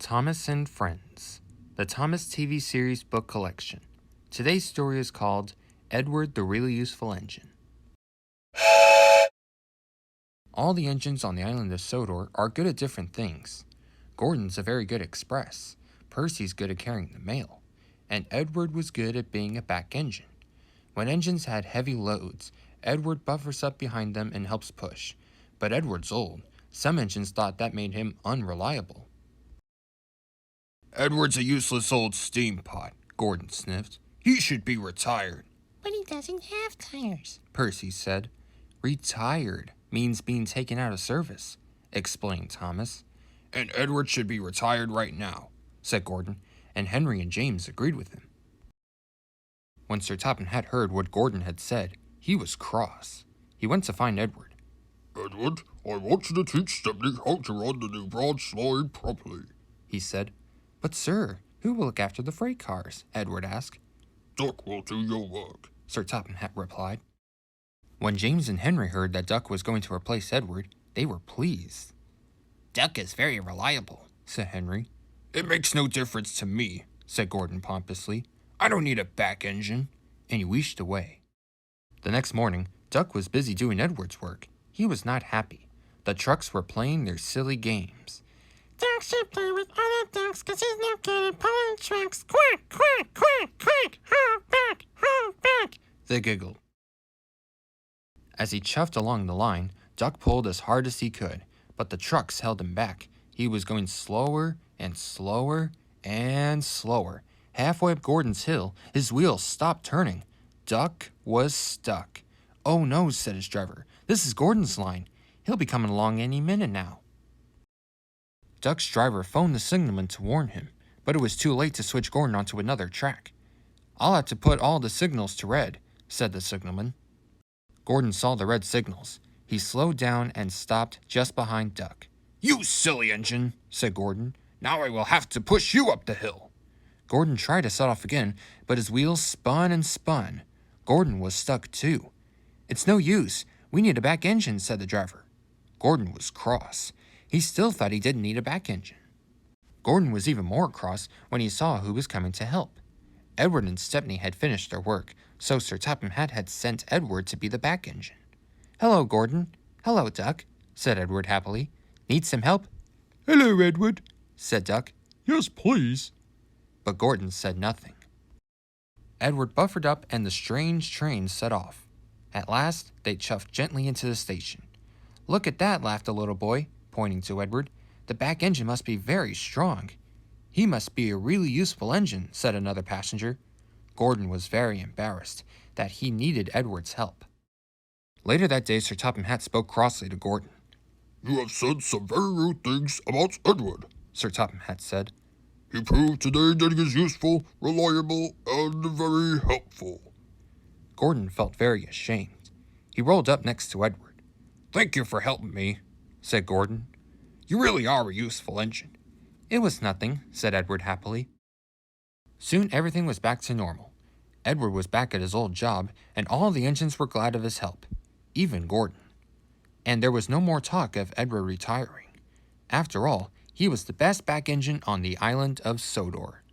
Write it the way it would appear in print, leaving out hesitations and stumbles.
Thomas and Friends, the Thomas TV series book collection. Today's story is called Edward the Really Useful Engine. All the engines on the island of Sodor are good at different things. Gordon's a very good express, Percy's good at carrying the mail, and Edward was good at being a back engine. When engines had heavy loads, Edward buffers up behind them and helps push. But Edward's old. Some engines thought that made him unreliable. "Edward's a useless old steam pot," Gordon sniffed. "He should be retired." "But he doesn't have tires," Percy said. "Retired means being taken out of service," explained Thomas. "And Edward should be retired right now," said Gordon, and Henry and James agreed with him. When Sir Topham Hatt heard what Gordon had said, he was cross. He went to find Edward. "Edward, I want you to teach Stepney how to run the new broadside properly," he said. "But sir, who will look after the freight cars?" Edward asked. "Duck will do your work," Sir Topham Hatt replied. When James and Henry heard that Duck was going to replace Edward, they were pleased. "Duck is very reliable," said Henry. "It makes no difference to me," said Gordon pompously. "I don't need a back engine." And he wheezed away. The next morning, Duck was busy doing Edward's work. He was not happy. The trucks were playing their silly games. "Duck should play with other ducks because he's not good at pulling trucks. Quack, quack, quack, quack, hold back, They giggled. As he chuffed along the line, Duck pulled as hard as he could, but the trucks held him back. He was going slower and slower and slower. Halfway up Gordon's hill, his wheels stopped turning. Duck was stuck. "Oh no," said his driver. "This is Gordon's line. He'll be coming along any minute now." Duck's driver phoned the signalman to warn him, but it was too late to switch Gordon onto another track. "I'll have to put all the signals to red," said the signalman. Gordon saw the red signals. He slowed down and stopped just behind Duck. "You silly engine," said Gordon. "Now I will have to push you up the hill." Gordon tried to set off again, but his wheels spun and spun. Gordon was stuck too. "It's no use. We need a back engine," said the driver. Gordon was cross. He still thought he didn't need a back engine. Gordon was even more cross when he saw who was coming to help. Edward and Stepney had finished their work, so Sir Topham Hatt had sent Edward to be the back engine. "Hello, Gordon." "Hello, Duck," said Edward happily. "Need some help?" "Hello, Edward," said Duck. "Yes, please." But Gordon said nothing. Edward buffered up and the strange train set off. At last, they chuffed gently into the station. "Look at that," laughed a little boy, pointing to Edward. "The back engine must be very strong." "He must be a really useful engine," said another passenger. Gordon was very embarrassed that he needed Edward's help. Later that day, Sir Topham Hatt spoke crossly to Gordon. "You have said some very rude things about Edward," Sir Topham Hatt said. "He proved today that he is useful, reliable, and very helpful." Gordon felt very ashamed. He rolled up next to Edward. "Thank you for helping me," said Gordon. "You really are a useful engine." "It was nothing," said Edward happily. Soon everything was back to normal. Edward was back at his old job, and all the engines were glad of his help, even Gordon. And there was no more talk of Edward retiring. After all, he was the best back engine on the island of Sodor.